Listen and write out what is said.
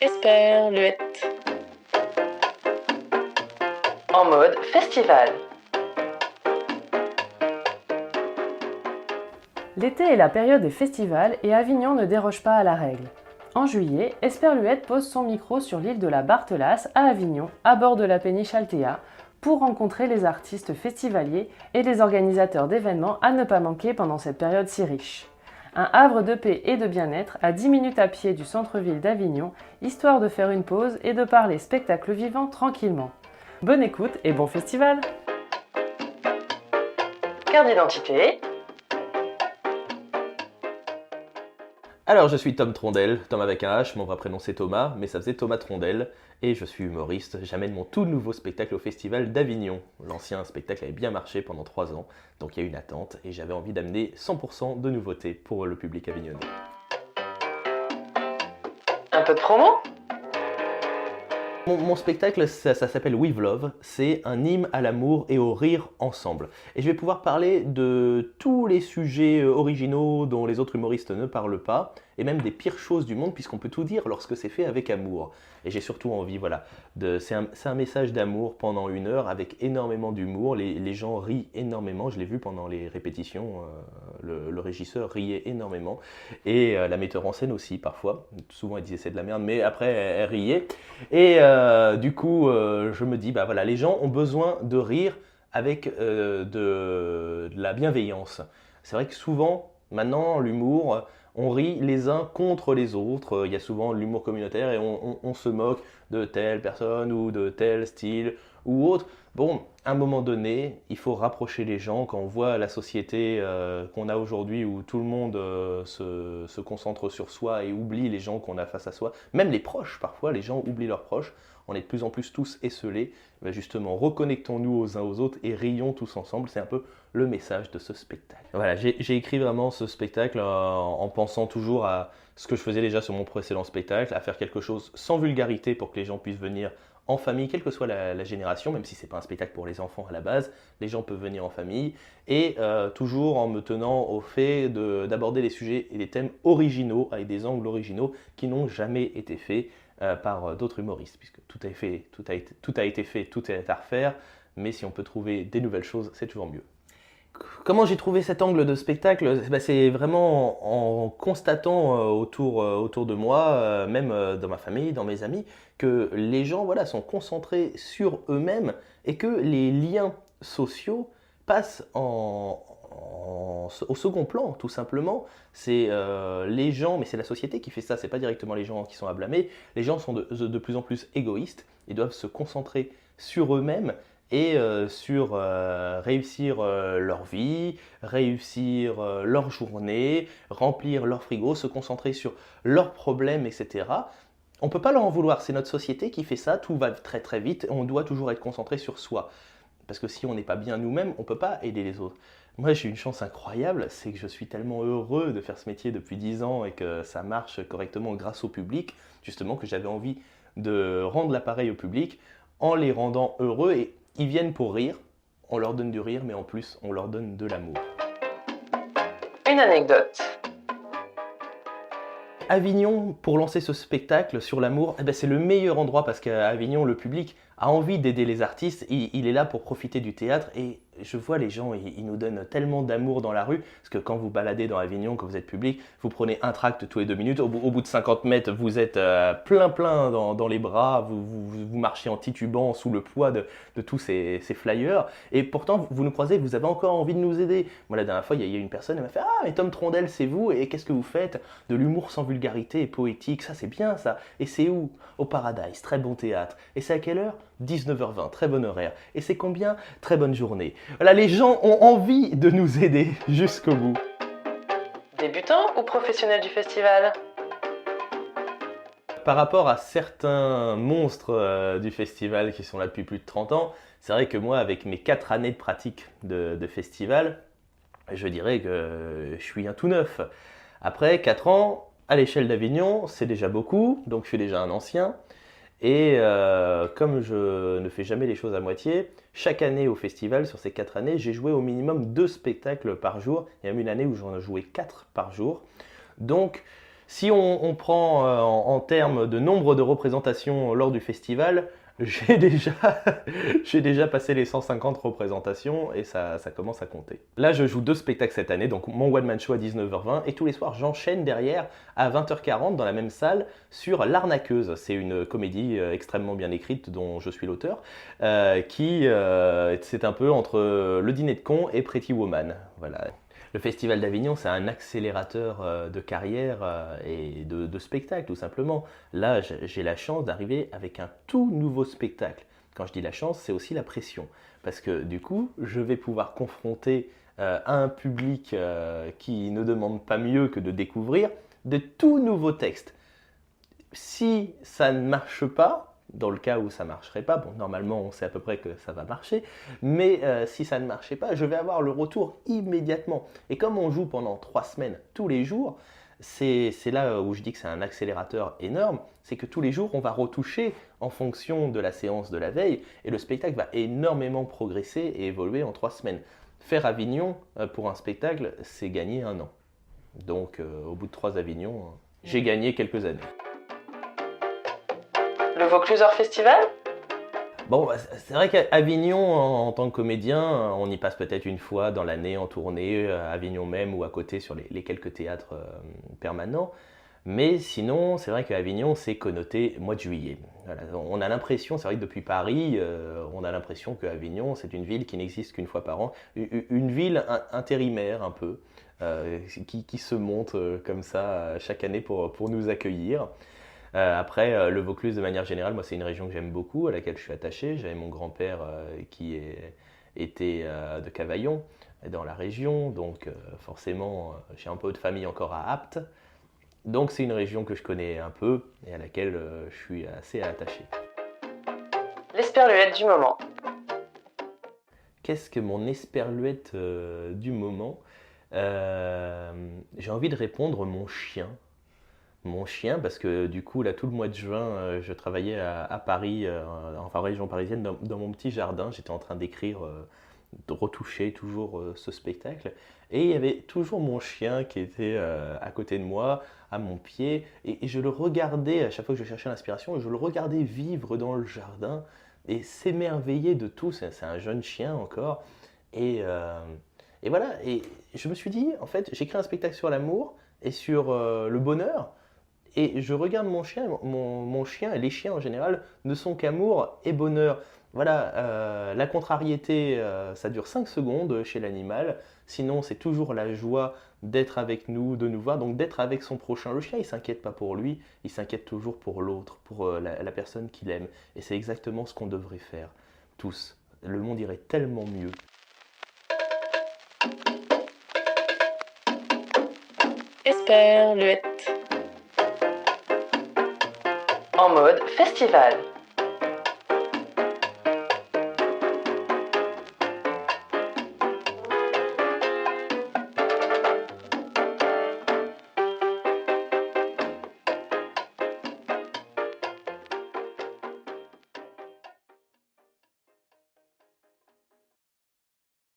Esperluette. En mode festival. L'été est la période des festivals et Avignon ne déroge pas à la règle. En juillet, Esperluette pose son micro sur l'île de la Barthelasse à Avignon, à bord de la péniche Altea, pour rencontrer les artistes festivaliers et les organisateurs d'événements à ne pas manquer pendant cette période si riche. Un havre de paix et de bien-être à 10 minutes à pied du centre-ville d'Avignon, histoire de faire une pause et de parler spectacle vivant tranquillement. Bonne écoute et bon festival! Carte d'identité. Alors, je suis Tom Trondel, Tom avec un H, mon vrai prénom c'est Thomas, mais ça faisait Thomas Trondel, et je suis humoriste. J'amène mon tout nouveau spectacle au Festival d'Avignon. L'ancien spectacle avait bien marché pendant 3 ans, donc il y a une attente, et j'avais envie d'amener 100% de nouveautés pour le public avignonnais. Un peu de promo. Mon spectacle, ça s'appelle With Love, c'est un hymne à l'amour et au rire ensemble. Et je vais pouvoir parler de tous les sujets originaux dont les autres humoristes ne parlent pas, et même des pires choses du monde, puisqu'on peut tout dire lorsque c'est fait avec amour. Et j'ai surtout envie, voilà, c'est un message d'amour pendant 1 heure, avec énormément d'humour. Les gens rient énormément, je l'ai vu pendant les répétitions, le régisseur riait énormément, et la metteur en scène aussi, parfois. Souvent elle disait c'est de la merde, mais après elle riait. Et du coup, je me dis, bah voilà, les gens ont besoin de rire avec de la bienveillance. C'est vrai que souvent, maintenant, l'humour, on rit les uns contre les autres. Il y a souvent l'humour communautaire et on se moque de telle personne ou de tel style ou autre. Bon, à un moment donné, il faut rapprocher les gens. Quand on voit la société qu'on a aujourd'hui où tout le monde se concentre sur soi et oublie les gens qu'on a face à soi, même les proches, parfois, les gens oublient leurs proches. On est de plus en plus tous esselés. Ben justement, reconnectons-nous aux uns aux autres et rions tous ensemble. C'est un peu le message de ce spectacle. Voilà, j'ai écrit vraiment ce spectacle en pensant toujours à ce que je faisais déjà sur mon précédent spectacle, à faire quelque chose sans vulgarité pour que les gens puissent venir en famille, quelle que soit la génération, même si c'est pas un spectacle pour les enfants à la base, les gens peuvent venir en famille, et toujours en me tenant au fait d'aborder les sujets et les thèmes originaux, avec des angles originaux qui n'ont jamais été faits par d'autres humoristes, puisque tout a été fait, tout est à refaire, mais si on peut trouver des nouvelles choses, c'est toujours mieux. Comment j'ai trouvé cet angle de spectacle? C'est vraiment en constatant autour de moi, même dans ma famille, dans mes amis, que les gens voilà, sont concentrés sur eux-mêmes et que les liens sociaux passent au second plan, tout simplement. C'est les gens, mais c'est la société qui fait ça, c'est pas directement les gens qui sont à blâmer. Les gens sont de plus en plus égoïstes et doivent se concentrer sur eux-mêmes et sur réussir leur vie, réussir leur journée, remplir leur frigo, se concentrer sur leurs problèmes, etc. On ne peut pas leur en vouloir, c'est notre société qui fait ça, tout va très très vite, on doit toujours être concentré sur soi. Parce que si on n'est pas bien nous-mêmes, on ne peut pas aider les autres. Moi j'ai une chance incroyable, c'est que je suis tellement heureux de faire ce métier depuis 10 ans et que ça marche correctement grâce au public, justement que j'avais envie de rendre l'appareil au public en les rendant heureux et ils viennent pour rire, on leur donne du rire, mais en plus, on leur donne de l'amour. Une anecdote. Avignon, pour lancer ce spectacle sur l'amour, c'est le meilleur endroit parce qu'à Avignon, le public a envie d'aider les artistes, il est là pour profiter du théâtre et je vois les gens, ils nous donnent tellement d'amour dans la rue, parce que quand vous baladez dans Avignon, quand vous êtes public, vous prenez un tract tous les 2 minutes, au bout de 50 mètres, vous êtes plein dans les bras, vous marchez en titubant sous le poids de tous ces flyers, et pourtant vous nous croisez, vous avez encore envie de nous aider. Moi la dernière fois, il y a une personne, elle m'a fait « Ah, mais Tom Trondel, c'est vous, et qu'est-ce que vous faites? De l'humour sans vulgarité et poétique, ça c'est bien ça. Et c'est où? Au Paradise, très bon théâtre. Et c'est à quelle heure? 19h20, très bon horaire. Et c'est combien? Très bonne journée. » Voilà, les gens ont envie de nous aider jusqu'au bout. Débutant ou professionnel du festival? Par rapport à certains monstres du festival qui sont là depuis plus de 30 ans, c'est vrai que moi, avec mes 4 années de pratique de festival, je dirais que je suis un tout neuf. Après 4 ans, à l'échelle d'Avignon, c'est déjà beaucoup, donc je suis déjà un ancien. Et comme je ne fais jamais les choses à moitié, chaque année au festival, sur ces 4 années, j'ai joué au minimum 2 spectacles par jour. Il y a même une année où j'en ai joué 4 par jour. Donc Si on prend en termes de nombre de représentations lors du festival, j'ai déjà, j'ai déjà passé les 150 représentations et ça commence à compter. Là, je joue 2 spectacles cette année, donc mon one-man show à 19h20 et tous les soirs, j'enchaîne derrière à 20h40 dans la même salle sur L'Arnaqueuse. C'est une comédie extrêmement bien écrite dont je suis l'auteur, c'est un peu entre Le Dîner de Cons et Pretty Woman. Voilà. Le Festival d'Avignon, c'est un accélérateur de carrière et de spectacle, tout simplement. Là, j'ai la chance d'arriver avec un tout nouveau spectacle. Quand je dis la chance, c'est aussi la pression. Parce que du coup, je vais pouvoir confronter un public qui ne demande pas mieux que de découvrir de tout nouveaux textes. Si ça ne marche pas, dans le cas où ça ne marcherait pas, bon, normalement on sait à peu près que ça va marcher, mais si ça ne marchait pas, je vais avoir le retour immédiatement. Et comme on joue pendant 3 semaines tous les jours, c'est là où je dis que c'est un accélérateur énorme, c'est que tous les jours on va retoucher en fonction de la séance de la veille, et le spectacle va énormément progresser et évoluer en 3 semaines. Faire Avignon pour un spectacle, c'est gagner 1 an. Donc au bout de 3 Avignons, j'ai gagné quelques années. Le Vaucluse Hors Festival? Bon, c'est vrai qu'Avignon, en tant que comédien, on y passe peut-être une fois dans l'année en tournée, à Avignon même ou à côté sur les quelques théâtres permanents. Mais sinon, c'est vrai qu'Avignon, c'est connoté mois de juillet. Voilà, on a l'impression, c'est vrai que depuis Paris, on a l'impression qu'Avignon, c'est une ville qui n'existe qu'une fois par an. Une ville intérimaire un peu, qui se monte comme ça chaque année pour nous accueillir. Après, le Vaucluse, de manière générale, moi, c'est une région que j'aime beaucoup, à laquelle je suis attaché. J'avais mon grand-père qui était de Cavaillon, dans la région, donc forcément, j'ai un peu de famille encore à Apt. Donc c'est une région que je connais un peu et à laquelle je suis assez attaché. L'esperluette du moment. Qu'est-ce que mon esperluette du moment? J'ai envie de répondre mon chien. Mon chien, parce que du coup, là, tout le mois de juin, je travaillais à Paris, enfin région parisienne, dans mon petit jardin. J'étais en train d'écrire, de retoucher toujours ce spectacle. Et il y avait toujours mon chien qui était à côté de moi, à mon pied. Et je le regardais, à chaque fois que je cherchais l'inspiration, je le regardais vivre dans le jardin et s'émerveiller de tout. C'est un jeune chien encore. Et voilà, et je me suis dit, en fait, j'écris un spectacle sur l'amour et sur le bonheur. Et je regarde mon chien, mon chien et les chiens en général ne sont qu'amour et bonheur. Voilà, la contrariété, ça dure 5 secondes chez l'animal. Sinon, c'est toujours la joie d'être avec nous, de nous voir, donc d'être avec son prochain. Le chien, il ne s'inquiète pas pour lui, il s'inquiète toujours pour l'autre, pour la personne qu'il aime. Et c'est exactement ce qu'on devrait faire, tous. Le monde irait tellement mieux. Esperluette. En mode festival.